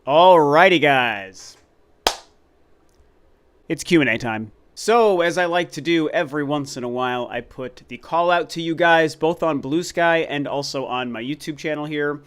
Alrighty, guys. It's Q&A time. So, as I like to do every once in a while, I put the call out to you guys, both on Blue Sky and also on my YouTube channel here,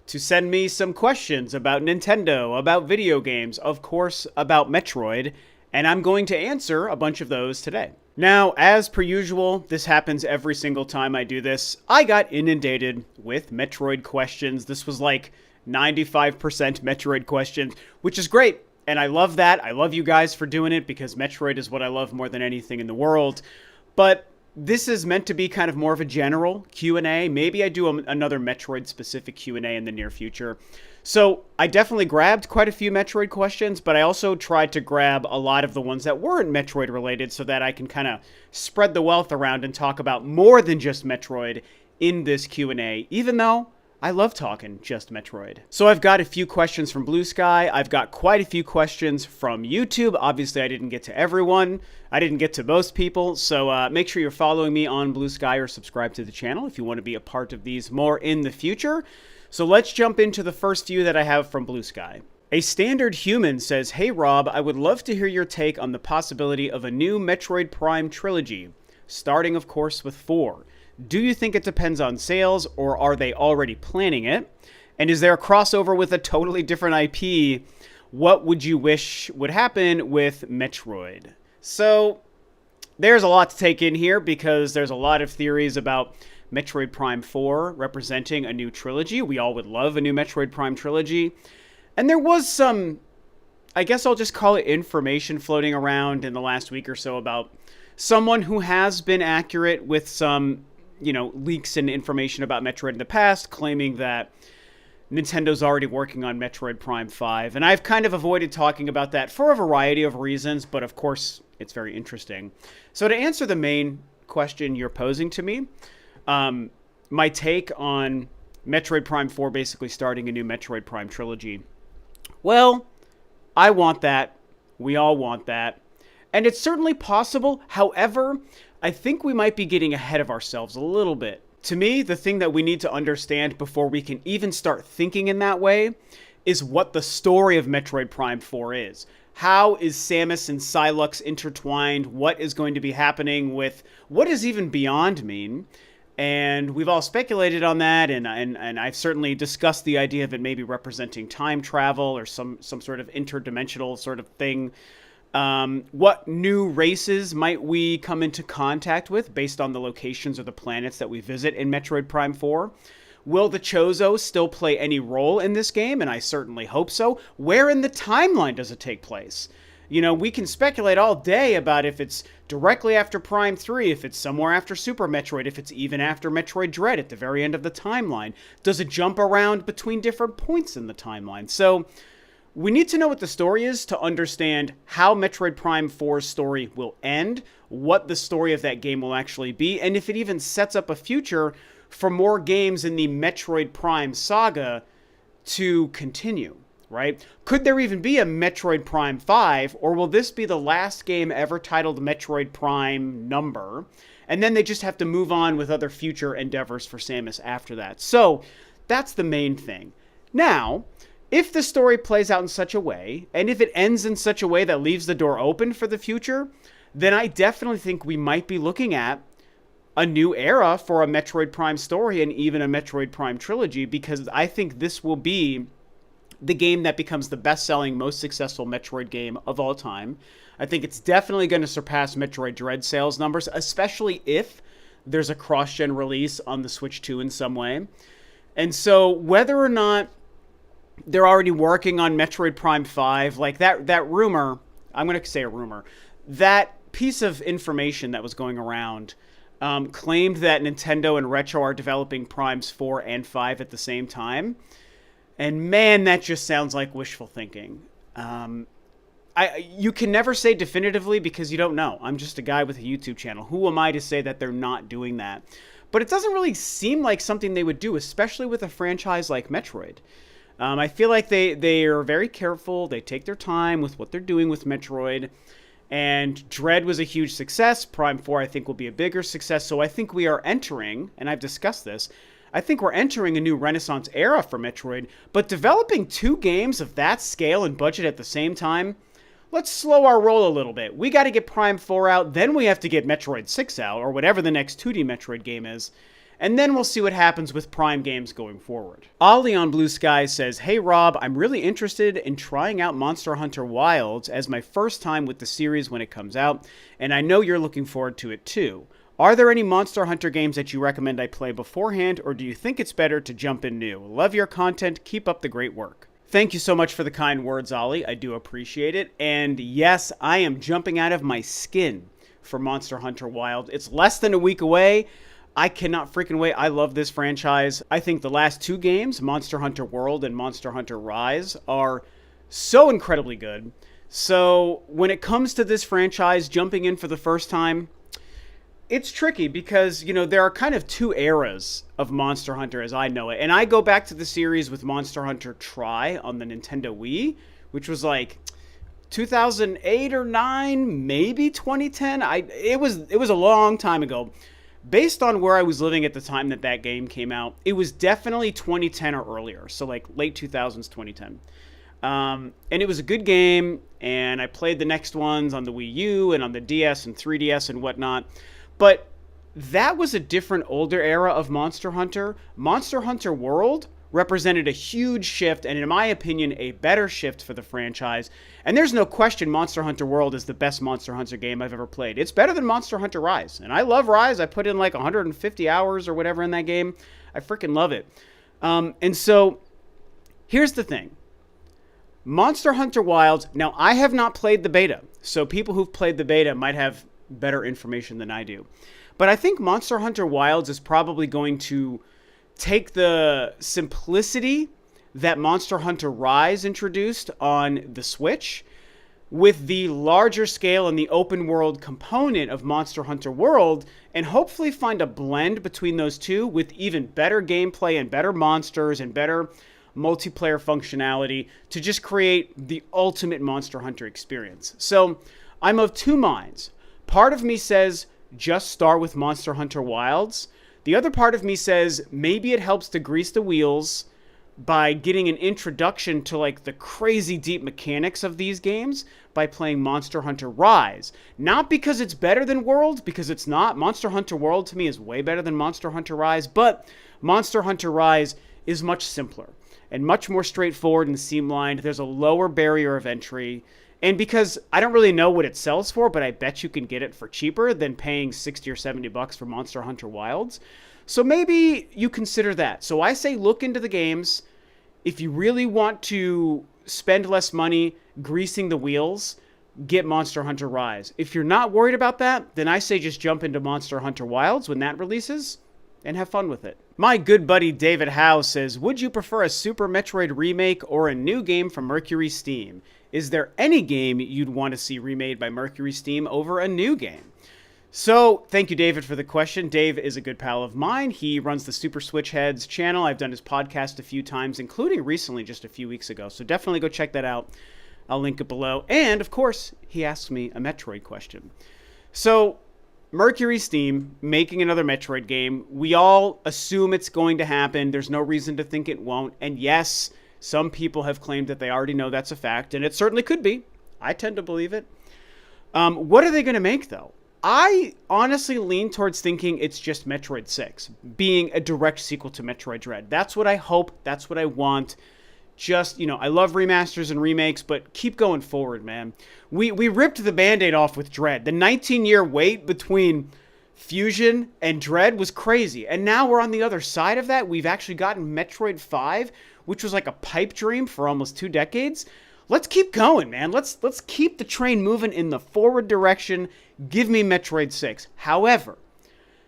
to send me some questions about Nintendo, about video games, of course, about Metroid, and I'm going to answer a bunch of those today. Now, as per usual, this happens every single time I do this. I got inundated with Metroid questions. This was like 95% Metroid questions, which is great. And I love that. I love you guys for doing it because Metroid is what I love more than anything in the world. But this is meant to be kind of more of a general Q&A. Maybe I do another Metroid-specific Q&A in the near future. So I definitely grabbed quite a few Metroid questions, but I also tried to grab a lot of the ones that weren't Metroid-related so that I can kind of spread the wealth around and talk about more than just Metroid in this Q&A, even though I love talking just Metroid. So I've got a few questions from Blue Sky. I've got quite a few questions from YouTube. Obviously, I didn't get to everyone. I didn't get to most people. So make sure you're following me on Blue Sky or subscribe to the channel if you want to be a part of these more in the future. So let's jump into the first few that I have from Blue Sky. A Standard Human says, "Hey Rob, I would love to hear your take on the possibility of a new Metroid Prime trilogy, starting of course with 4. Do you think it depends on sales, or are they already planning it? And is there a crossover with a totally different IP? What would you wish would happen with Metroid?" So there's a lot to take in here because there's a lot of theories about Metroid Prime 4 representing a new trilogy. We all would love a new Metroid Prime trilogy. And there was some, I guess I'll just call it information floating around in the last week or so about someone who has been accurate with some leaks and information about Metroid in the past, claiming that Nintendo's already working on Metroid Prime 5. And I've kind of avoided talking about that for a variety of reasons, but of course, it's very interesting. So to answer the main question you're posing to me, my take on Metroid Prime 4 basically starting a new Metroid Prime trilogy. Well, I want that. We all want that. And it's certainly possible. However, I think we might be getting ahead of ourselves a little bit. To me, the thing that we need to understand before we can even start thinking in that way is what the story of Metroid Prime 4 is. How is Samus and Psylux intertwined? What is going to be happening with what does even Beyond mean? And we've all speculated on that, and I've certainly discussed the idea of it maybe representing time travel or some sort of interdimensional sort of thing. What new races might we come into contact with based on the locations or the planets that we visit in Metroid Prime 4? Will the Chozo still play any role in this game? And I certainly hope so. Where in the timeline does it take place? We can speculate all day about if it's directly after Prime 3, if it's somewhere after Super Metroid, if it's even after Metroid Dread at the very end of the timeline. Does it jump around between different points in the timeline? So we need to know what the story is to understand how Metroid Prime 4's story will end, what the story of that game will actually be, and if it even sets up a future for more games in the Metroid Prime saga to continue, right? Could there even be a Metroid Prime 5, or will this be the last game ever titled Metroid Prime number, and then they just have to move on with other future endeavors for Samus after that? So that's the main thing. Now, if the story plays out in such a way, and if it ends in such a way that leaves the door open for the future, then I definitely think we might be looking at a new era for a Metroid Prime story and even a Metroid Prime trilogy, because I think this will be the game that becomes the best-selling, most successful Metroid game of all time. I think it's definitely going to surpass Metroid Dread sales numbers, especially if there's a cross-gen release on the Switch 2 in some way. And so whether or not they're already working on Metroid Prime 5, like that rumor, I'm going to say a rumor, that piece of information that was going around claimed that Nintendo and Retro are developing Primes 4 and 5 at the same time. And man, that just sounds like wishful thinking. You can never say definitively because you don't know. I'm just a guy with a YouTube channel. Who am I to say that they're not doing that? But it doesn't really seem like something they would do, especially with a franchise like Metroid. I feel like they are very careful. They take their time with what they're doing with Metroid. And Dread was a huge success. Prime 4, I think, will be a bigger success. So I think we are entering, and I've discussed this, I think we're entering a new Renaissance era for Metroid, but developing two games of that scale and budget at the same time, let's slow our roll a little bit. We got to get Prime 4 out, then we have to get Metroid 6 out, or whatever the next 2D Metroid game is, and then we'll see what happens with Prime games going forward. Ollie on Blue Sky says, "Hey Rob, I'm really interested in trying out Monster Hunter Wilds as my first time with the series when it comes out, and I know you're looking forward to it too. Are there any Monster Hunter games that you recommend I play beforehand, or do you think it's better to jump in new? Love your content. Keep up the great work." Thank you so much for the kind words, Ollie. I do appreciate it. And yes, I am jumping out of my skin for Monster Hunter Wild. It's less than a week away. I cannot freaking wait. I love this franchise. I think the last two games, Monster Hunter World and Monster Hunter Rise, are so incredibly good. So when it comes to this franchise, jumping in for the first time, it's tricky because, there are kind of two eras of Monster Hunter as I know it. And I go back to the series with Monster Hunter Tri on the Nintendo Wii, which was like 2008 or 9, maybe 2010. It was a long time ago. Based on where I was living at the time that game came out, it was definitely 2010 or earlier. So like late 2000s, 2010. And it was a good game, and I played the next ones on the Wii U and on the DS and 3DS and whatnot. But that was a different, older era of Monster Hunter. Monster Hunter World represented a huge shift, and in my opinion, a better shift for the franchise. And there's no question Monster Hunter World is the best Monster Hunter game I've ever played. It's better than Monster Hunter Rise. And I love Rise. I put in like 150 hours or whatever in that game. I freaking love it. And so here's the thing. Monster Hunter Wilds, now I have not played the beta, so people who've played the beta might have better information than I do. But I think Monster Hunter Wilds is probably going to take the simplicity that Monster Hunter Rise introduced on the Switch with the larger scale and the open world component of Monster Hunter World, and hopefully find a blend between those two with even better gameplay and better monsters and better multiplayer functionality to just create the ultimate Monster Hunter experience. So I'm of two minds. Part of me says just start with Monster Hunter Wilds. The other part of me says maybe it helps to grease the wheels by getting an introduction to like the crazy deep mechanics of these games by playing Monster Hunter Rise. Not because it's better than World, because it's not. Monster Hunter World to me is way better than Monster Hunter Rise, but Monster Hunter Rise is much simpler and much more straightforward and streamlined. There's a lower barrier of entry. And because I don't really know what it sells for, but I bet you can get it for cheaper than paying 60 or 70 bucks for Monster Hunter Wilds. So maybe you consider that. So I say look into the games. If you really want to spend less money greasing the wheels, get Monster Hunter Rise. If you're not worried about that, then I say just jump into Monster Hunter Wilds when that releases and have fun with it. My good buddy David Howe says, would you prefer a Super Metroid remake or a new game from Mercury Steam? Is there any game you'd want to see remade by Mercury Steam over a new game? So, thank you, David, for the question. Dave is a good pal of mine. He runs the Super Switch Heads channel. I've done his podcast a few times, including recently, just a few weeks ago. So definitely go check that out. I'll link it below. And, of course, he asked me a Metroid question. So, Mercury Steam making another Metroid game. We all assume it's going to happen. There's no reason to think it won't. And yes, some people have claimed that they already know that's a fact, and it certainly could be. I tend to believe it. What are they going to make, though? I honestly lean towards thinking it's just Metroid 6, being a direct sequel to Metroid Dread. That's what I hope. That's what I want. Just, I love remasters and remakes, but keep going forward, man. We ripped the Band-Aid off with Dread. The 19-year wait between Fusion and Dread was crazy. And now we're on the other side of that. We've actually gotten Metroid 5, which was like a pipe dream for almost 2 decades. Let's keep going, man. Let's keep the train moving in the forward direction. Give me Metroid 6. However,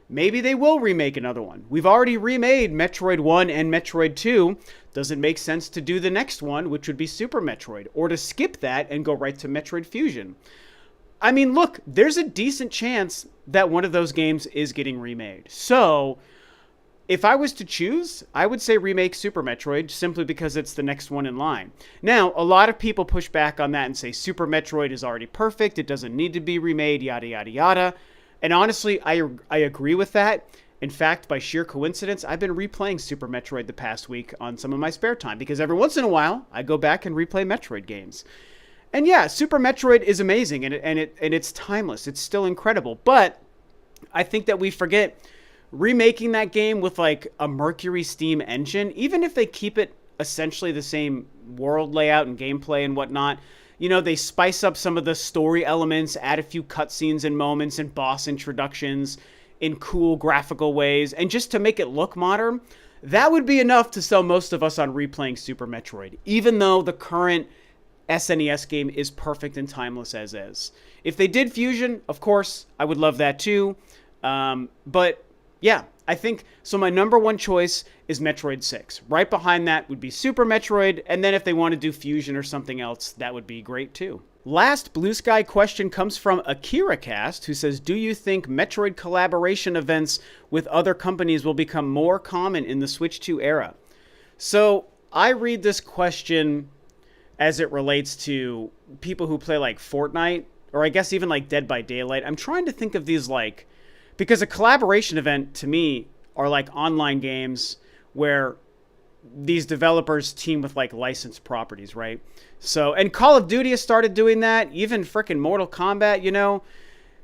maybe they will remake another one. We've already remade Metroid 1 and Metroid 2. Does it make sense to do the next one, which would be Super Metroid, or to skip that and go right to Metroid Fusion? I mean, look, there's a decent chance that one of those games is getting remade. So, if I was to choose, I would say remake Super Metroid simply because it's the next one in line. Now, a lot of people push back on that and say Super Metroid is already perfect. It doesn't need to be remade, yada, yada, yada. And honestly, I agree with that. In fact, by sheer coincidence, I've been replaying Super Metroid the past week on some of my spare time because every once in a while I go back and replay Metroid games. And yeah, Super Metroid is amazing and it's timeless. It's still incredible. But I think that we forget remaking that game with like a Mercury Steam engine, even if they keep it essentially the same world layout and gameplay and whatnot. You know, they spice up some of the story elements, add a few cutscenes and moments and boss introductions in cool graphical ways, and just to make it look modern, that would be enough to sell most of us on replaying Super Metroid, even though the current SNES game is perfect and timeless as is. If they did Fusion, of course, I would love that too. But yeah, I think, so my number one choice is Metroid 6. Right behind that would be Super Metroid, and then if they want to do Fusion or something else, that would be great too. Last Blue Sky question comes from AkiraCast, who says, do you think Metroid collaboration events with other companies will become more common in the Switch 2 era? So I read this question as it relates to people who play like Fortnite, or I guess even like Dead by Daylight. I'm trying to think of these like, because a collaboration event to me are like online games where these developers team with like licensed properties, right? So, and Call of Duty has started doing that. Even frickin' Mortal Kombat, you know,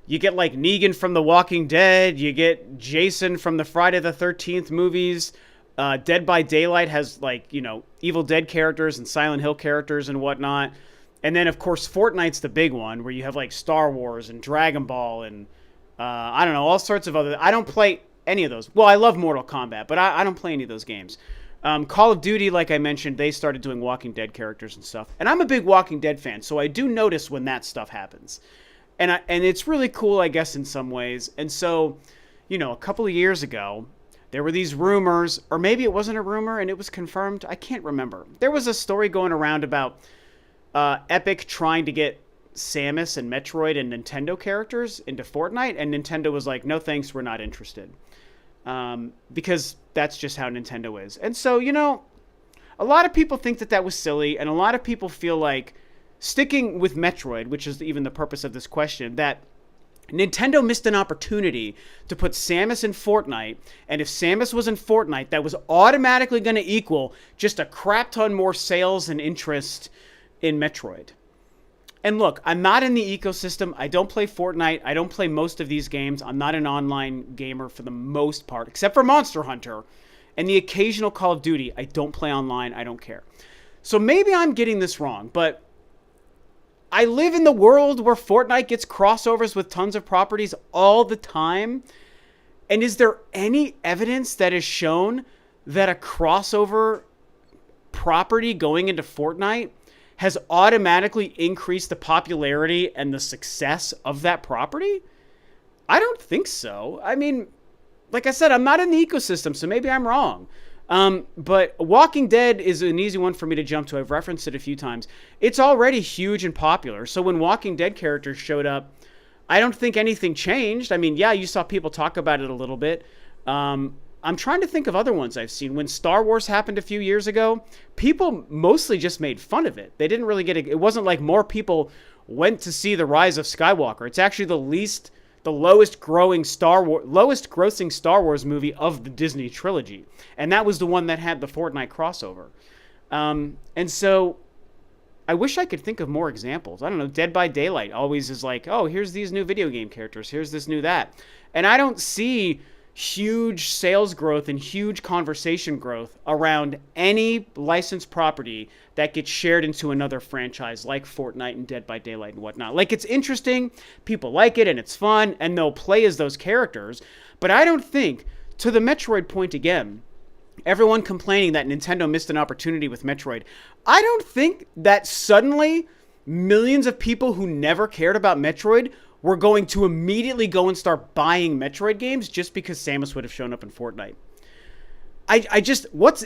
you get like Negan from The Walking Dead, you get Jason from the Friday the 13th movies. Dead by Daylight has like, you know, Evil Dead characters and Silent Hill characters and whatnot. And then of course Fortnite's the big one where you have like Star Wars and Dragon Ball and I don't know, all sorts of other. I don't play any of those. Well, I love Mortal Kombat, but I don't play any of those games. Call of Duty, like I mentioned, they started doing Walking Dead characters and stuff. And I'm a big Walking Dead fan, so I do notice when that stuff happens. And it's really cool, I guess, in some ways. And so, you know, a couple of years ago, there were these rumors, or maybe it wasn't a rumor and it was confirmed. I can't remember. There was a story going around about Epic trying to get Samus and Metroid and Nintendo characters into Fortnite, and Nintendo was like, no thanks, we're not interested. Because that's just how Nintendo is. And so, you know, a lot of people think that that was silly, and a lot of people feel like, sticking with Metroid, which is even the purpose of this question, that Nintendo missed an opportunity to put Samus in Fortnite, and if Samus was in Fortnite, that was automatically going to equal just a crap ton more sales and interest in Metroid. And look, I'm not in the ecosystem. I don't play Fortnite. I don't play most of these games. I'm not an online gamer for the most part, except for Monster Hunter and the occasional Call of Duty. I don't play online. I don't care. So maybe I'm getting this wrong, but I live in the world where Fortnite gets crossovers with tons of properties all the time. And is there any evidence that is shown that a crossover property going into Fortnite has automatically increased the popularity and the success of that property? I don't think so. I mean, like I said, I'm not in the ecosystem, so maybe I'm wrong. But Walking Dead is an easy one for me to jump to. I've referenced it a few times. It's already huge and popular. So when Walking Dead characters showed up, I don't think anything changed. I mean, yeah, you saw people talk about it a little bit. I'm trying to think of other ones I've seen. When Star Wars happened a few years ago, people mostly just made fun of it. They didn't really get it. It wasn't like more people went to see The Rise of Skywalker. It's actually the lowest grossing Star Wars movie of the Disney trilogy. And that was the one that had the Fortnite crossover. And so I wish I could think of more examples. I don't know. Dead by Daylight always is like, oh, here's these new video game characters. Here's this new that. And I don't see huge sales growth and huge conversation growth around any licensed property that gets shared into another franchise like Fortnite and Dead by Daylight and whatnot. Like, it's interesting, people like it, and it's fun, and they'll play as those characters, but I don't think, to the Metroid point again, everyone complaining that Nintendo missed an opportunity with Metroid, I don't think that suddenly millions of people who never cared about Metroid we're going to immediately go and start buying Metroid games just because Samus would have shown up in Fortnite.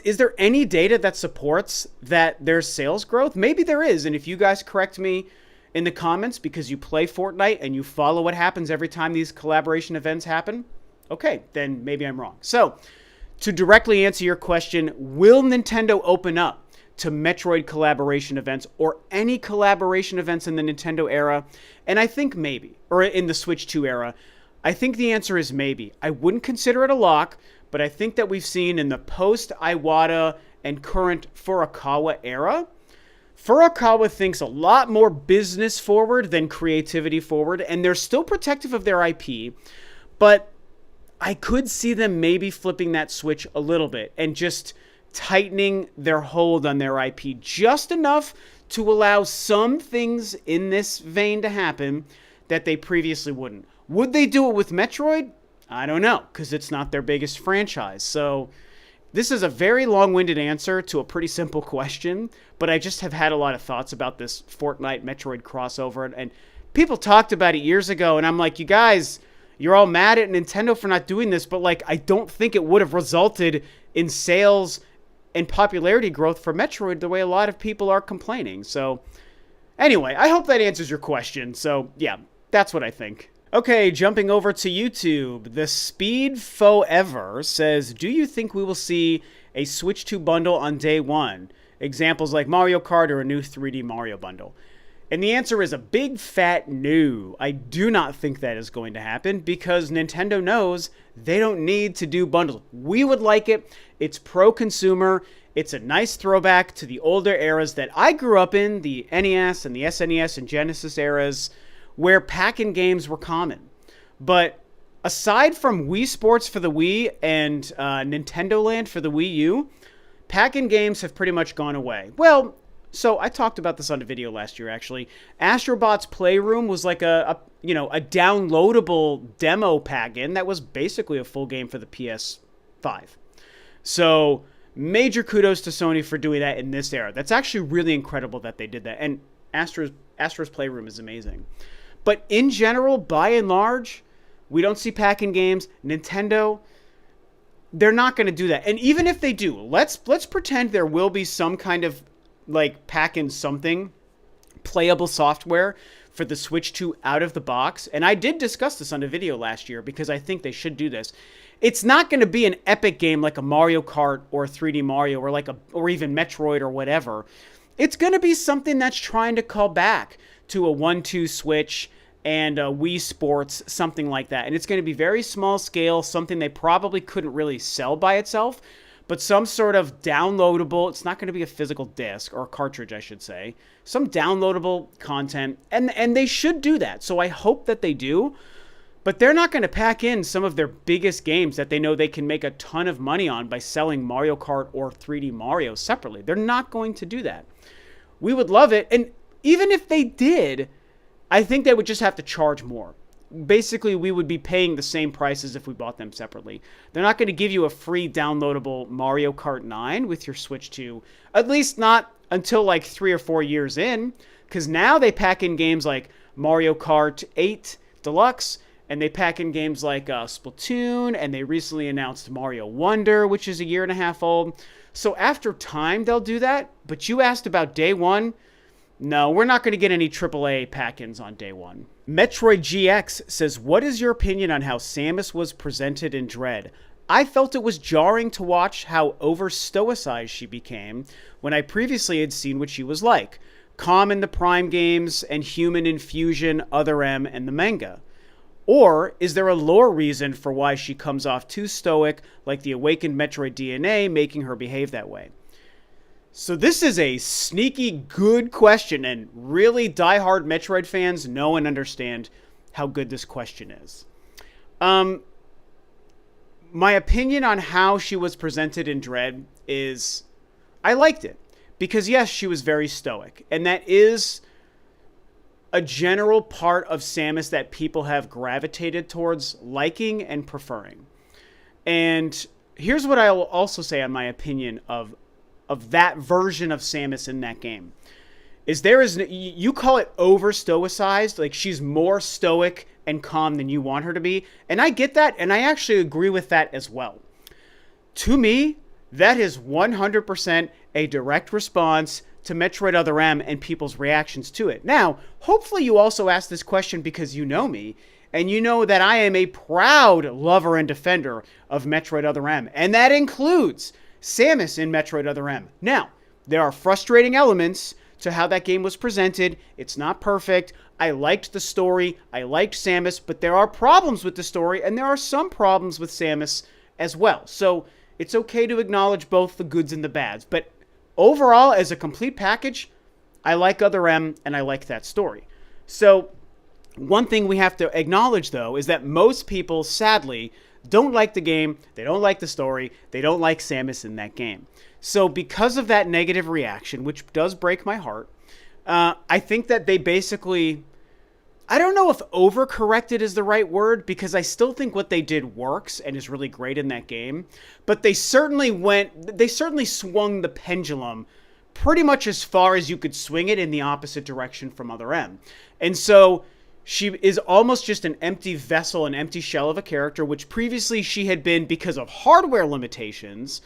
Is there any data that supports that there's sales growth? Maybe there is, and if you guys correct me in the comments because you play Fortnite and you follow what happens every time these collaboration events happen, okay, then maybe I'm wrong. So, to directly answer your question, will Nintendo open up to Metroid collaboration events or any collaboration events in the Nintendo era? And I think maybe, or in the Switch 2 era. I think the answer is maybe. I wouldn't consider it a lock, but I think that we've seen in the post-Iwata and current Furukawa era, Furukawa thinks a lot more business forward than creativity forward, and they're still protective of their IP, but I could see them maybe flipping that switch a little bit and just tightening their hold on their IP just enough to allow some things in this vein to happen that they previously wouldn't. Would they do it with Metroid? I don't know, because it's not their biggest franchise. So this is a very long-winded answer to a pretty simple question, but I just have had a lot of thoughts about this Fortnite Metroid crossover, and people talked about it years ago, and I'm like, you guys, you're all mad at Nintendo for not doing this, but like, I don't think it would have resulted in sales and popularity growth for Metroid the way a lot of people are complaining. So anyway, I hope that answers your question. So yeah, that's what I think. Okay, jumping over to YouTube, the Speed Forever says, do you think we will see a Switch 2 bundle on day one? Examples like Mario Kart or a new 3D Mario bundle. And the answer is a big fat no. I do not think that is going to happen because Nintendo knows they don't need to do bundles. We would like it. It's pro-consumer. It's a nice throwback to the older eras that I grew up in, the NES and the SNES and Genesis eras, where pack-in games were common. But aside from Wii Sports for the Wii and Nintendo Land for the Wii U, pack-in games have pretty much gone away. Well, so I talked about this on a video last year, actually. Astrobot's Playroom was like a downloadable demo pack-in that was basically a full game for the PS5. So major kudos to Sony for doing that in this era. That's actually really incredible that they did that. And Astro's Playroom is amazing. But in general, by and large, we don't see pack-in games. Nintendo, they're not going to do that. And even if they do, let's pretend there will be some kind of like pack-in something, playable software for the Switch 2 out of the box. And I did discuss this on a video last year because I think they should do this. It's not going to be an epic game like a Mario Kart or 3D Mario or even Metroid or whatever. It's going to be something that's trying to call back to a 1-2 Switch and a Wii Sports, something like that. And it's going to be very small scale, something they probably couldn't really sell by itself, but some sort of downloadable, it's not going to be a physical disc or a cartridge, I should say, some downloadable content. And they should do that. So I hope that they do. But they're not going to pack in some of their biggest games that they know they can make a ton of money on by selling Mario Kart or 3D Mario separately. They're not going to do that. We would love it. And even if they did, I think they would just have to charge more. Basically, we would be paying the same prices if we bought them separately. They're not going to give you a free downloadable Mario Kart 9 with your Switch 2, at least not until like 3 or 4 years in, because now they pack in games like Mario Kart 8 Deluxe, and they pack in games like Splatoon, and they recently announced Mario Wonder, which is a year and a half old. So after time, they'll do that. But you asked about day one. No, we're not going to get any AAA pack-ins on day one. Metroid GX says, what is your opinion on how Samus was presented in Dread? I felt it was jarring to watch how over-stoicized she became when I previously had seen what she was like. Calm in the Prime games and human in Fusion, Other M, and the manga. Or is there a lore reason for why she comes off too stoic, like the awakened Metroid DNA, making her behave that way? So this is a sneaky good question, and really diehard Metroid fans know and understand how good this question is. My opinion on how she was presented in Dread is I liked it. Because yes, she was very stoic, and that is a general part of Samus that people have gravitated towards liking and preferring. And here's what I'll also say on my opinion of that version of Samus in that game. You call it over stoicized, like she's more stoic and calm than you want her to be. And I get that, and I actually agree with that as well. To me, that is 100% a direct response to Metroid Other M and people's reactions to it. Now, hopefully you also asked this question because you know me, and you know that I am a proud lover and defender of Metroid Other M, and that includes Samus in Metroid Other M. Now, there are frustrating elements to how that game was presented. It's not perfect. I liked the story. I liked Samus, but there are problems with the story, and there are some problems with Samus as well. So it's okay to acknowledge both the goods and the bads. But overall, as a complete package, I like Other M, and I like that story. So one thing we have to acknowledge, though, is that most people, sadly, don't like the game, they don't like the story, they don't like Samus in that game. So because of that negative reaction, which does break my heart, I think that they basically, I don't know if overcorrected is the right word, because I still think what they did works and is really great in that game, but they certainly swung the pendulum pretty much as far as you could swing it in the opposite direction from Other M. And so she is almost just an empty vessel, an empty shell of a character, which previously she had been because of hardware limitations,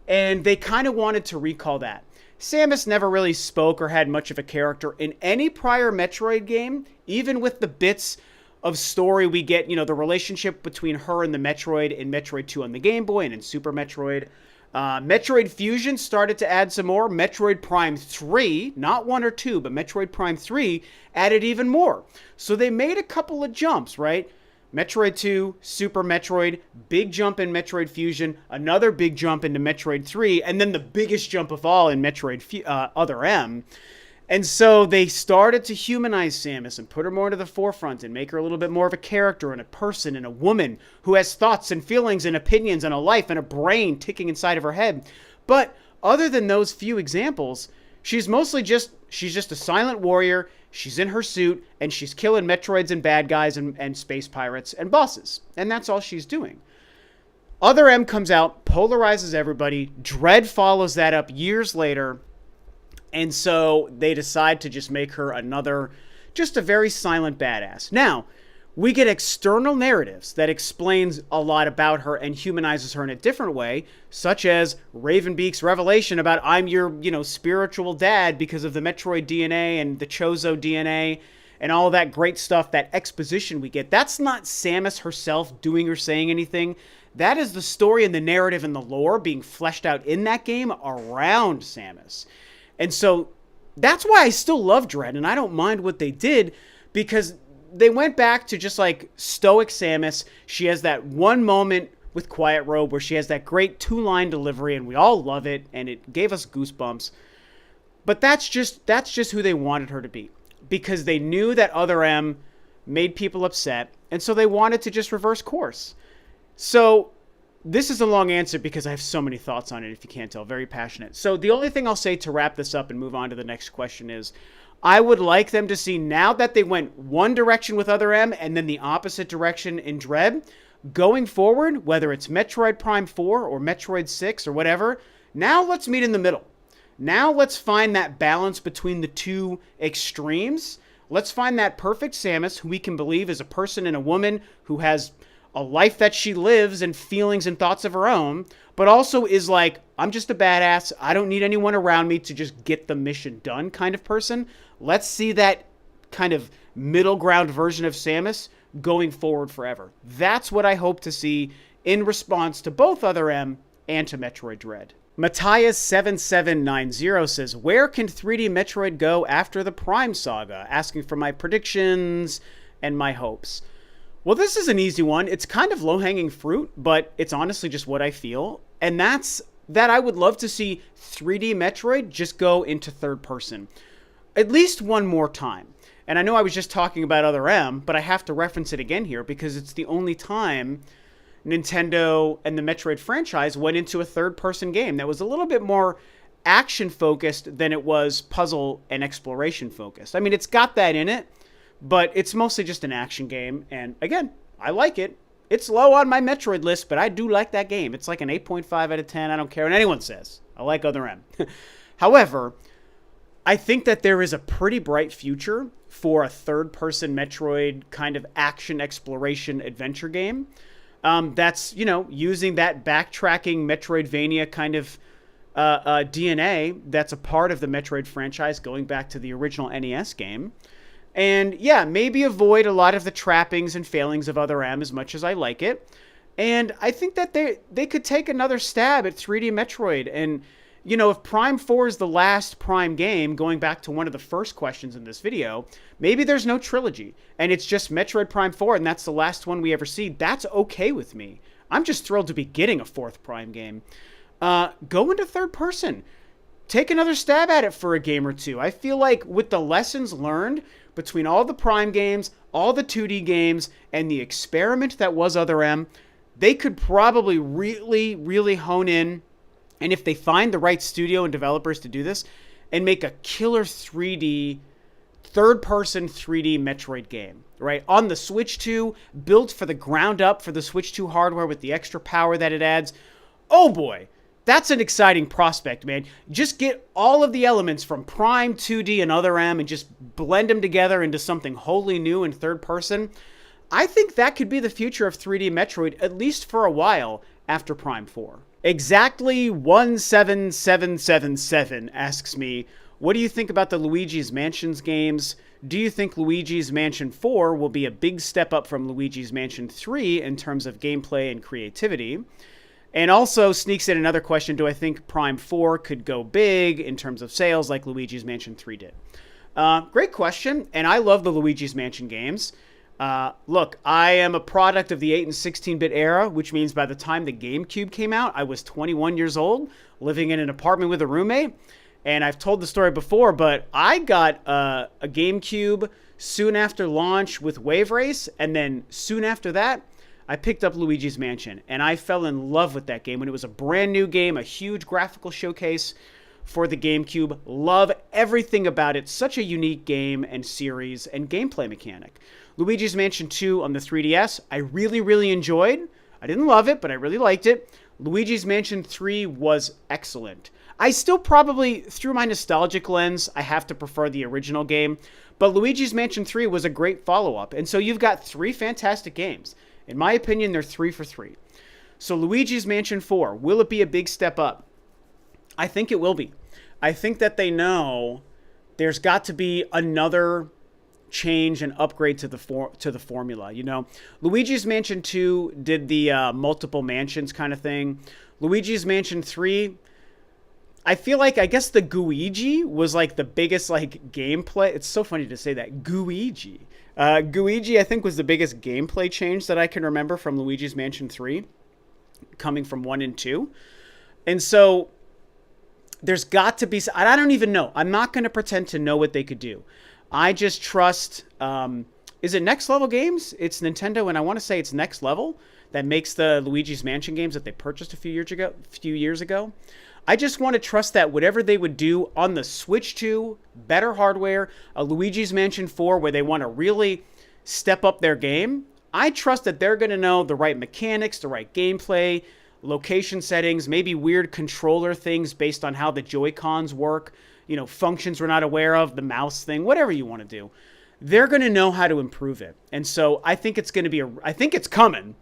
and they kind of wanted to recall that. Samus never really spoke or had much of a character in any prior Metroid game, even with the bits of story we get, the relationship between her and the Metroid in Metroid 2 on the Game Boy and in Super Metroid. Metroid Fusion started to add some more. Metroid Prime 3, not 1 or 2, but Metroid Prime 3 added even more. So they made a couple of jumps, right? Metroid 2, Super Metroid, big jump in Metroid Fusion, another big jump into Metroid 3, and then the biggest jump of all in Metroid Other M. And so they started to humanize Samus and put her more into the forefront and make her a little bit more of a character and a person and a woman who has thoughts and feelings and opinions and a life and a brain ticking inside of her head. But other than those few examples, she's just a silent warrior. She's in her suit and she's killing Metroids and bad guys and space pirates and bosses. And that's all she's doing. Other M comes out, polarizes everybody. Dread follows that up years later. And so they decide to just make her just a very silent badass. Now, we get external narratives that explains a lot about her and humanizes her in a different way, such as Ravenbeak's revelation about I'm your, spiritual dad because of the Metroid DNA and the Chozo DNA and all that great stuff, that exposition we get. That's not Samus herself doing or saying anything. That is the story and the narrative and the lore being fleshed out in that game around Samus. And so that's why I still love Dread, and I don't mind what they did, because they went back to just like stoic Samus. She has that one moment with Quiet Robe where she has that great 2-line delivery, and we all love it, and it gave us goosebumps. But that's just who they wanted her to be, because they knew that Other M made people upset, and so they wanted to just reverse course. So this is a long answer because I have so many thoughts on it, if you can't tell. Very passionate. So the only thing I'll say to wrap this up and move on to the next question is, I would like them to see, now that they went one direction with Other M and then the opposite direction in Dread, going forward, whether it's Metroid Prime 4 or Metroid 6 or whatever, now let's meet in the middle. Now let's find that balance between the two extremes. Let's find that perfect Samus who we can believe is a person and a woman who has a life that she lives and feelings and thoughts of her own, but also is like, I'm just a badass. I don't need anyone around me to just get the mission done kind of person. Let's see that kind of middle ground version of Samus going forward forever. That's what I hope to see in response to both Other M and to Metroid Dread. Matthias7790 says, where can 3D Metroid go after the Prime Saga? Asking for my predictions and my hopes. Well, this is an easy one. It's kind of low-hanging fruit, but it's honestly just what I feel. And that's that I would love to see 3D Metroid just go into third person at least one more time. And I know I was just talking about Other M, but I have to reference it again here because it's the only time Nintendo and the Metroid franchise went into a third-person game that was a little bit more action-focused than it was puzzle and exploration-focused. I mean, it's got that in it, but it's mostly just an action game. And again, I like it. It's low on my Metroid list, but I do like that game. It's like an 8.5 out of 10. I don't care what anyone says. I like Other M. However, I think that there is a pretty bright future for a third-person Metroid kind of action exploration adventure game. That's, using that backtracking Metroidvania kind of DNA that's a part of the Metroid franchise going back to the original NES game. And yeah, maybe avoid a lot of the trappings and failings of Other M as much as I like it. And I think that they could take another stab at 3D Metroid and, if Prime 4 is the last Prime game, going back to one of the first questions in this video, maybe there's no trilogy and it's just Metroid Prime 4 and that's the last one we ever see. That's okay with me. I'm just thrilled to be getting a fourth Prime game. Go into third person. Take another stab at it for a game or two. I feel like with the lessons learned between all the Prime games, all the 2D games, and the experiment that was Other M, they could probably really, really hone in. And if they find the right studio and developers to do this, and make a killer 3D, third-person 3D Metroid game, right? On the Switch 2, built for the ground up for the Switch 2 hardware with the extra power that it adds. Oh boy, that's an exciting prospect, man. Just get all of the elements from Prime, 2D, and Other M and just blend them together into something wholly new in third person. I think that could be the future of 3D Metroid, at least for a while after Prime 4. Exactly 17777 asks me, what do you think about the Luigi's Mansions games? Do you think Luigi's Mansion 4 will be a big step up from Luigi's Mansion 3 in terms of gameplay and creativity? And also sneaks in another question, do I think Prime 4 could go big in terms of sales like Luigi's Mansion 3 did? Great question, and I love the Luigi's Mansion games. Look, I am a product of the 8 and 16-bit era, which means by the time the GameCube came out, I was 21 years old, living in an apartment with a roommate. And I've told the story before, but I got a GameCube soon after launch with Wave Race, and then soon after that, I picked up Luigi's Mansion, and I fell in love with that game when it was a brand new game, a huge graphical showcase for the GameCube. Love everything about it. Such a unique game and series and gameplay mechanic. Luigi's Mansion 2 on the 3DS, I really, really enjoyed. I didn't love it, but I really liked it. Luigi's Mansion 3 was excellent. I still probably, through my nostalgic lens, I have to prefer the original game, but Luigi's Mansion 3 was a great follow-up, and so you've got 3 fantastic games. In my opinion, they're 3 for 3. So Luigi's Mansion 4, will it be a big step up? I think it will be. I think that they know there's got to be another change and upgrade to the formula. Luigi's Mansion 2 did the multiple mansions kind of thing. Luigi's Mansion 3, I feel like, I guess the Guigi was like the biggest like gameplay. It's so funny to say that. Guigi, I think, was the biggest gameplay change that I can remember from Luigi's Mansion 3, coming from 1 and 2. And so there's got to be, I don't even know. I'm not going to pretend to know what they could do. I just trust, is it Next Level Games? It's Nintendo, and I want to say it's Next Level that makes the Luigi's Mansion games that they purchased a few years ago. I just want to trust that whatever they would do on the Switch 2, better hardware, a Luigi's Mansion 4 where they want to really step up their game, I trust that they're going to know the right mechanics, the right gameplay, location settings, maybe weird controller things based on how the Joy-Cons work, functions we're not aware of, the mouse thing, whatever you want to do. They're going to know how to improve it. And so I think it's going to be I think it's coming,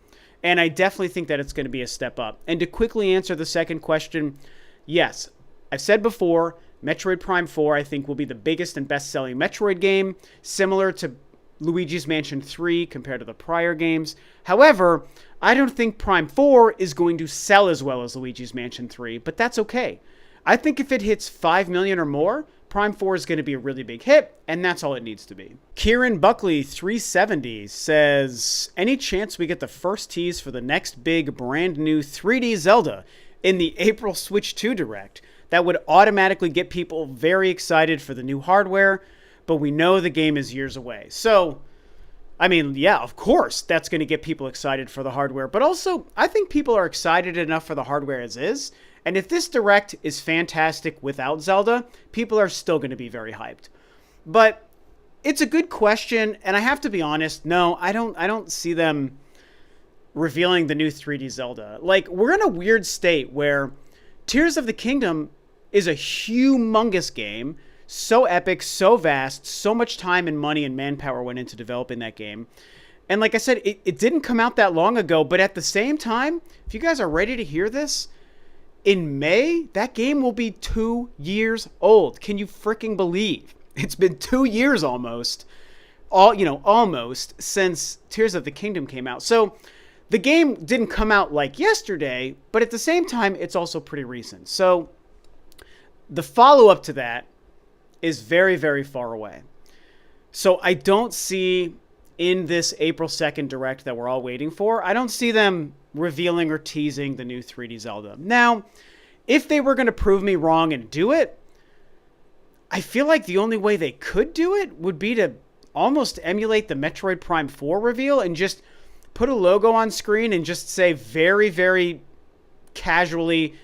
and I definitely think that it's going to be a step up. And to quickly answer the second question, yes, I've said before, Metroid Prime 4 I think will be the biggest and best-selling Metroid game, similar to Luigi's Mansion 3 compared to the prior games. However, I don't think Prime 4 is going to sell as well as Luigi's Mansion 3, but that's okay. I think if it hits 5 million or more, Prime 4 is going to be a really big hit, and that's all it needs to be. Kieran Buckley 370 says, any chance we get the first tease for the next big brand new 3D Zelda in the April Switch 2 Direct? That would automatically get people very excited for the new hardware, but we know the game is years away. So, I mean, yeah, of course, that's going to get people excited for the hardware, but also, I think people are excited enough for the hardware as is. And if this Direct is fantastic without Zelda, people are still going to be very hyped. But it's a good question, and I have to be honest, no, I don't see them revealing the new 3D Zelda. Like, we're in a weird state where Tears of the Kingdom is a humongous game, so epic, so vast, so much time and money and manpower went into developing that game. And like I said, it didn't come out that long ago, but at the same time, if you guys are ready to hear this, in May, that game will be 2 years old. Can you freaking believe? It's been 2 years almost, almost since Tears of the Kingdom came out. So the game didn't come out like yesterday, but at the same time, it's also pretty recent. So the follow-up to that is very, very far away. So I don't see in this April 2nd Direct that we're all waiting for, I don't see them revealing or teasing the new 3D Zelda. Now, if they were going to prove me wrong and do it, I feel like the only way they could do it would be to almost emulate the Metroid Prime 4 reveal and just put a logo on screen and just say very, very casually,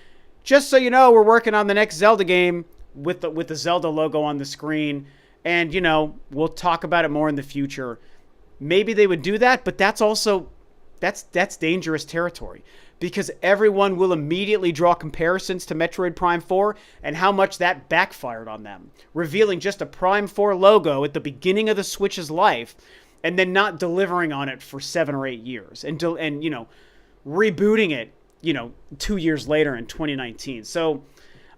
just so you know, we're working on the next Zelda game with the Zelda logo on the screen. And, you know, we'll talk about it more in the future. Maybe they would do that, but that's also, that's dangerous territory. Because everyone will immediately draw comparisons to Metroid Prime 4 and how much that backfired on them. Revealing just a Prime 4 logo at the beginning of the Switch's life and then not delivering on it for 7 or 8 years. And you know, rebooting it, you know, 2 years later in 2019. So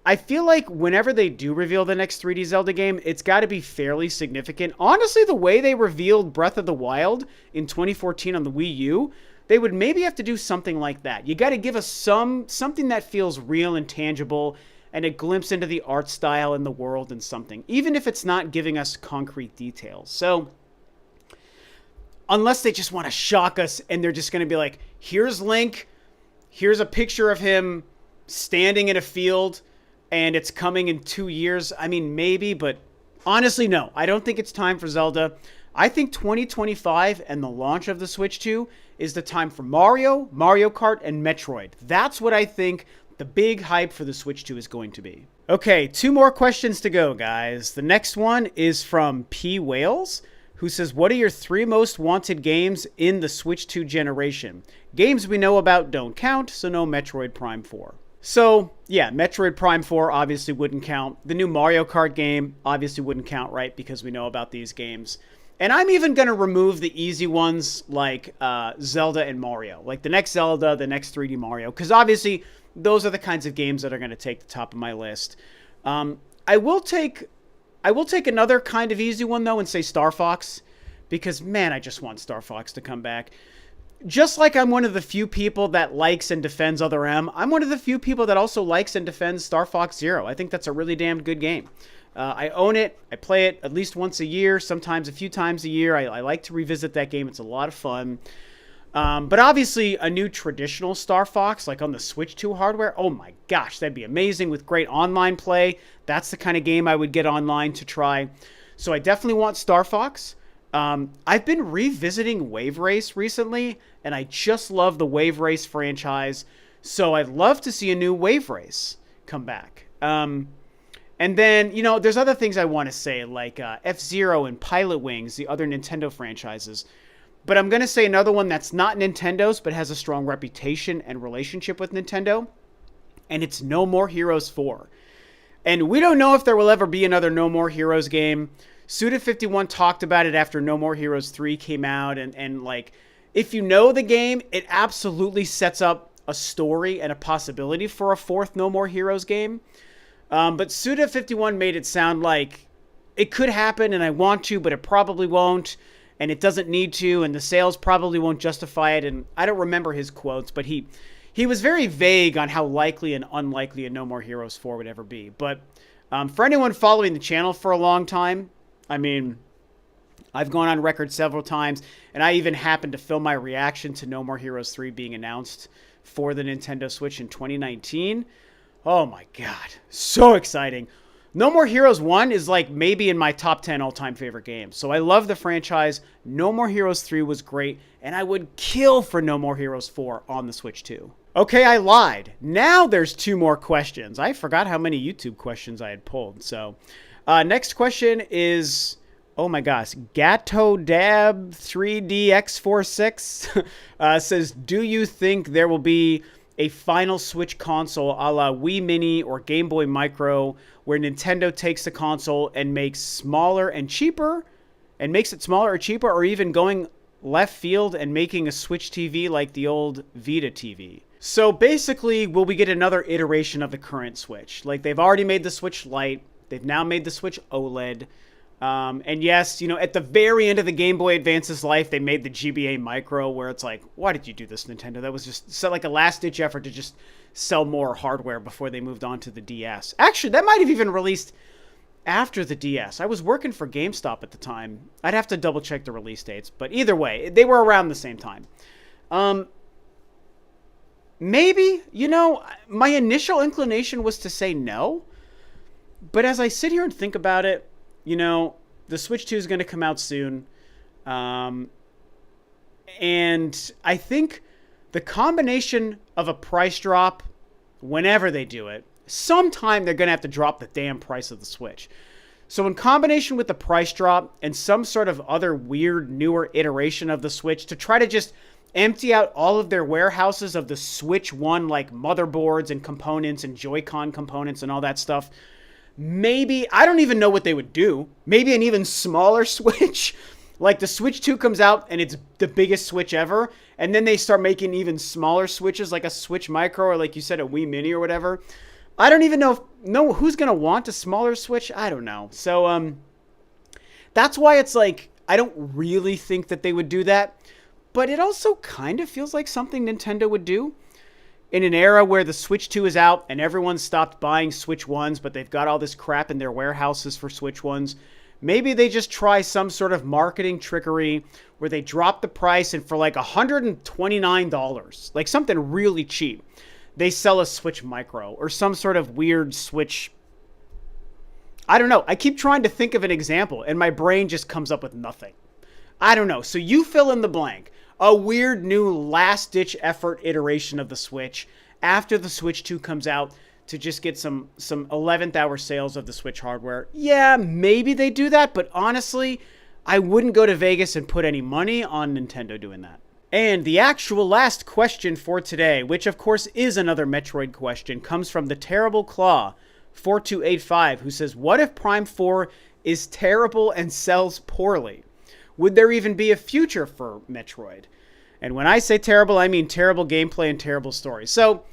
I feel like whenever they do reveal the next 3D Zelda game, it's got to be fairly significant. Honestly, the way they revealed Breath of the Wild in 2014 on the Wii U, they would maybe have to do something like that. You got to give us something that feels real and tangible and a glimpse into the art style and the world and something, even if it's not giving us concrete details. So unless they just want to shock us and they're just going to be like, here's Link, here's a picture of him standing in a field, and it's coming in 2 years. I mean, maybe, but honestly, no. I don't think it's time for Zelda. I think 2025 and the launch of the Switch 2 is the time for Mario, Mario Kart, and Metroid. That's what I think the big hype for the Switch 2 is going to be. Okay, 2 more questions to go, guys. The next one is from P. Wales, who says, what are your 3 most wanted games in the Switch 2 generation? Games we know about don't count, so no Metroid Prime 4. So, yeah, Metroid Prime 4 obviously wouldn't count. The new Mario Kart game obviously wouldn't count, right? Because we know about these games. And I'm even going to remove the easy ones like Zelda and Mario. Like the next Zelda, the next 3D Mario. Because obviously, those are the kinds of games that are going to take the top of my list. I will take another kind of easy one, though, and say Star Fox. Because, man, I just want Star Fox to come back. Just like I'm one of the few people that likes and defends Other M, I'm one of the few people that also likes and defends Star Fox Zero. I think that's a really damn good game. I own it. I play it at least once a year, sometimes a few times a year. I like to revisit that game. It's a lot of fun. But obviously, a new traditional Star Fox, like on the Switch 2 hardware, oh my gosh, that'd be amazing with great online play. That's the kind of game I would get online to try. So I definitely want Star Fox. I've been revisiting Wave Race recently, and I just love the Wave Race franchise. So I'd love to see a new Wave Race come back. And then, you know, there's other things I want to say, like F-Zero and Pilot Wings, the other Nintendo franchises. But I'm going to say another one that's not Nintendo's, but has a strong reputation and relationship with Nintendo. And it's No More Heroes 4. And we don't know if there will ever be another No More Heroes game. Suda51 talked about it after No More Heroes 3 came out. And like, if you know the game, it absolutely sets up a story and a possibility for a 4th No More Heroes game. But Suda51 made it sound like it could happen and I want to, but it probably won't. And it doesn't need to. And the sales probably won't justify it. And I don't remember his quotes, but he was very vague on how likely and unlikely a No More Heroes 4 would ever be. But for anyone following the channel for a long time, I mean, I've gone on record several times. And I even happened to film my reaction to No More Heroes 3 being announced for the Nintendo Switch in 2019. Oh my god, so exciting. No More Heroes 1 is like maybe in my top 10 all-time favorite games. So I love the franchise. No More Heroes 3 was great, and I would kill for No More Heroes 4 on the Switch 2. Okay, I lied. Now there's 2 more questions. I forgot how many YouTube questions I had pulled. So next question is, oh my gosh, GatoDab3DX46 says, do you think there will be a final Switch console a la Wii Mini or Game Boy Micro where Nintendo takes the console and makes it smaller or cheaper, or even going left field and making a Switch TV like the old Vita TV? So basically, will we get another iteration of the current Switch? Like, they've already made the Switch Lite. They've now made the Switch OLED. And yes, at the very end of the Game Boy Advance's life, they made the GBA Micro, where it's like, why did you do this, Nintendo? That was just like a last-ditch effort to just sell more hardware before they moved on to the DS. Actually, that might have even released after the DS. I was working for GameStop at the time. I'd have to double-check the release dates, but either way, they were around the same time. Maybe, my initial inclination was to say no, but as I sit here and think about it, the Switch 2 is going to come out soon. And I think the combination of a price drop, whenever they do it, sometime they're going to have to drop the damn price of the Switch. So in combination with the price drop and some sort of other weird, newer iteration of the Switch to try to just empty out all of their warehouses of the Switch 1, like motherboards and components and Joy-Con components and all that stuff, maybe, I don't even know what they would do. Maybe an even smaller Switch. Like the Switch 2 comes out and it's the biggest Switch ever. And then they start making even smaller Switches, like a Switch Micro or like you said, a Wii Mini or whatever. I don't even know who's going to want a smaller Switch. I don't know. So that's why it's like, I don't really think that they would do that. But it also kind of feels like something Nintendo would do. In an era where the Switch 2 is out and everyone stopped buying Switch 1s, but they've got all this crap in their warehouses for Switch 1s, maybe they just try some sort of marketing trickery where they drop the price and for like $129, like something really cheap, they sell a Switch Micro or some sort of weird Switch. I don't know. I keep trying to think of an example and my brain just comes up with nothing. I don't know. So you fill in the blank. A weird new last-ditch effort iteration of the Switch after the Switch 2 comes out to just get some 11th hour sales of the Switch hardware. Yeah, maybe they do that, but honestly, I wouldn't go to Vegas and put any money on Nintendo doing that. And the actual last question for today, which of course is another Metroid question, comes from the Terrible Claw 4285, who says, what if Prime 4 is terrible and sells poorly? Would there even be a future for Metroid? And when I say terrible, I mean terrible gameplay and terrible story. So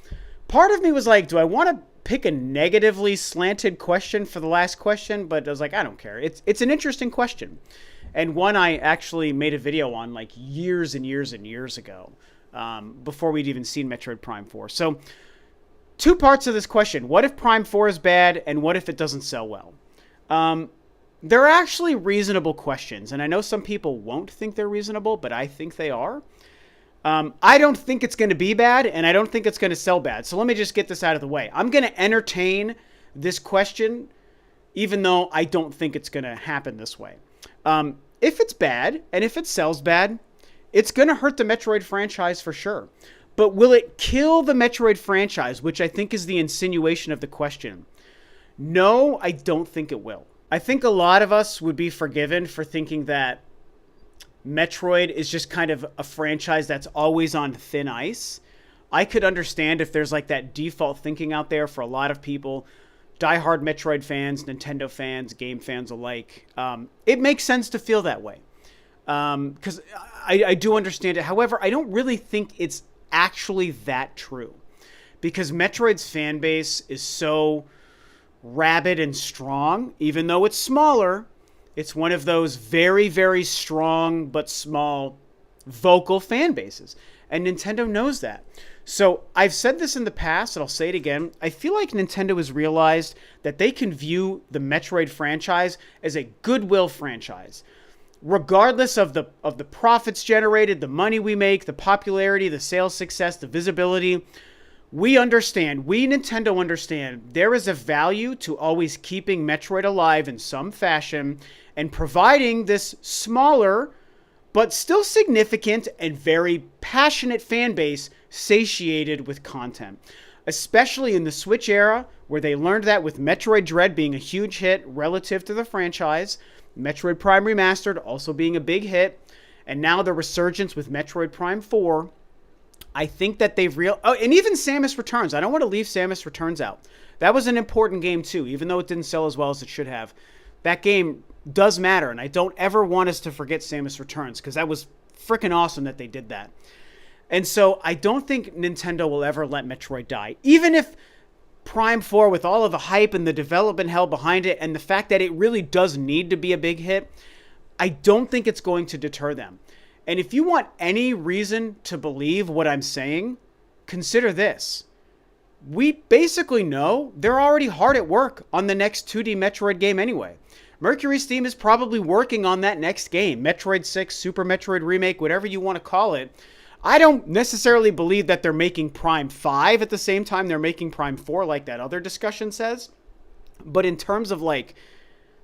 part of me was like, do I want to pick a negatively slanted question for the last question? But I was like, I don't care. It's an interesting question. And one I actually made a video on like years and years and years ago, before we'd even seen Metroid Prime 4. So two parts of this question. What if Prime 4 is bad? And what if it doesn't sell well? They're actually reasonable questions, and I know some people won't think they're reasonable, but I think they are. I don't think it's going to be bad, and I don't think it's going to sell bad. So let me just get this out of the way. I'm going to entertain this question, even though I don't think it's going to happen this way. If it's bad, and if it sells bad, it's going to hurt the Metroid franchise for sure. But will it kill the Metroid franchise, which I think is the insinuation of the question? No, I don't think it will. I think a lot of us would be forgiven for thinking that Metroid is just kind of a franchise that's always on thin ice. I could understand if there's like that default thinking out there for a lot of people, diehard Metroid fans, Nintendo fans, game fans alike. It makes sense to feel that way because I do understand it. However, I don't really think it's actually that true because Metroid's fan base is so rabid and strong. Even though it's smaller, it's one of those very, very strong but small vocal fan bases. And Nintendo knows that. So I've said this in the past, and I'll say it again. I feel like Nintendo has realized that they can view the Metroid franchise as a goodwill franchise. Regardless of the profits generated, the money we make, the popularity, the sales success, the visibility, we Nintendo understand, there is a value to always keeping Metroid alive in some fashion and providing this smaller, but still significant and very passionate fan base satiated with content. Especially in the Switch era, where they learned that with Metroid Dread being a huge hit relative to the franchise, Metroid Prime Remastered also being a big hit, and now the resurgence with Metroid Prime 4, I think that they've and even Samus Returns. I don't want to leave Samus Returns out. That was an important game too, even though it didn't sell as well as it should have. That game does matter, and I don't ever want us to forget Samus Returns because that was freaking awesome that they did that. And so I don't think Nintendo will ever let Metroid die. Even if Prime 4, with all of the hype and the development hell behind it, and the fact that it really does need to be a big hit, I don't think it's going to deter them. And if you want any reason to believe what I'm saying, consider this. We basically know they're already hard at work on the next 2D Metroid game anyway. Mercury Steam is probably working on that next game, Metroid 6, Super Metroid Remake, whatever you want to call it. I don't necessarily believe that they're making Prime 5 at the same time they're making Prime 4 like that other discussion says. But in terms of like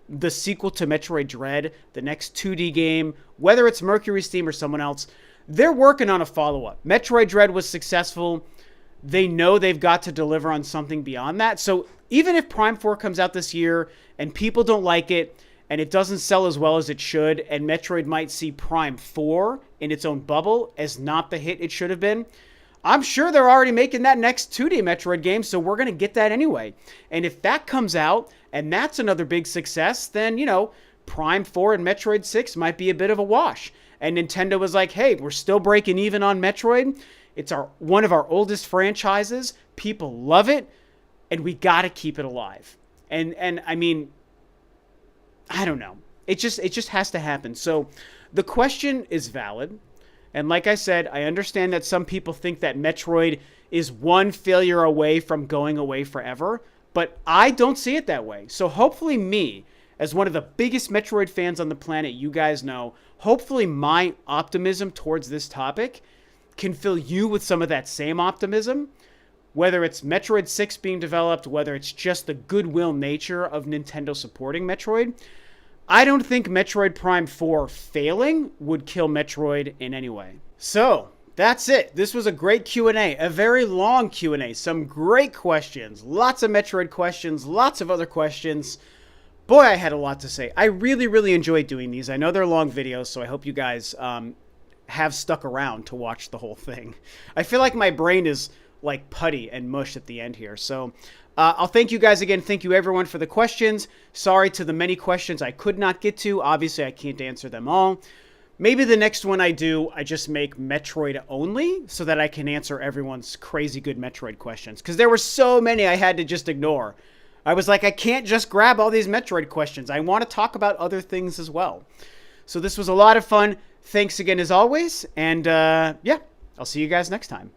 the sequel to Metroid Dread, the next 2D game, whether it's Mercury Steam or someone else, they're working on a follow-up. Metroid Dread was successful. They know they've got to deliver on something beyond that. So even if Prime 4 comes out this year and people don't like it and it doesn't sell as well as it should, and Metroid might see Prime 4 in its own bubble as not the hit it should have been, I'm sure they're already making that next 2D Metroid game, so we're going to get that anyway. And if that comes out and that's another big success, then, Prime 4 and Metroid 6 might be a bit of a wash. And Nintendo was like, hey, we're still breaking even on Metroid. It's one of our oldest franchises. People love it, and we got to keep it alive. And I mean, I don't know. It just has to happen. So the question is valid. And like I said, I understand that some people think that Metroid is one failure away from going away forever, but I don't see it that way. So hopefully me, as one of the biggest Metroid fans on the planet, you guys know, hopefully my optimism towards this topic can fill you with some of that same optimism, whether it's Metroid 6 being developed, whether it's just the goodwill nature of Nintendo supporting Metroid. I don't think Metroid Prime 4 failing would kill Metroid in any way. So, that's it. This was a great Q&A, a very long Q&A, some great questions, lots of Metroid questions, lots of other questions. Boy, I had a lot to say. I really, really enjoyed doing these. I know they're long videos, so I hope you guys have stuck around to watch the whole thing. I feel like my brain is like putty and mush at the end here. So I'll thank you guys again. Thank you everyone for the questions. Sorry to the many questions I could not get to. Obviously, I can't answer them all. Maybe the next one I do, I just make Metroid only so that I can answer everyone's crazy good Metroid questions. Because there were so many I had to just ignore. I was like, I can't just grab all these Metroid questions. I want to talk about other things as well. So this was a lot of fun. Thanks again as always. And yeah, I'll see you guys next time.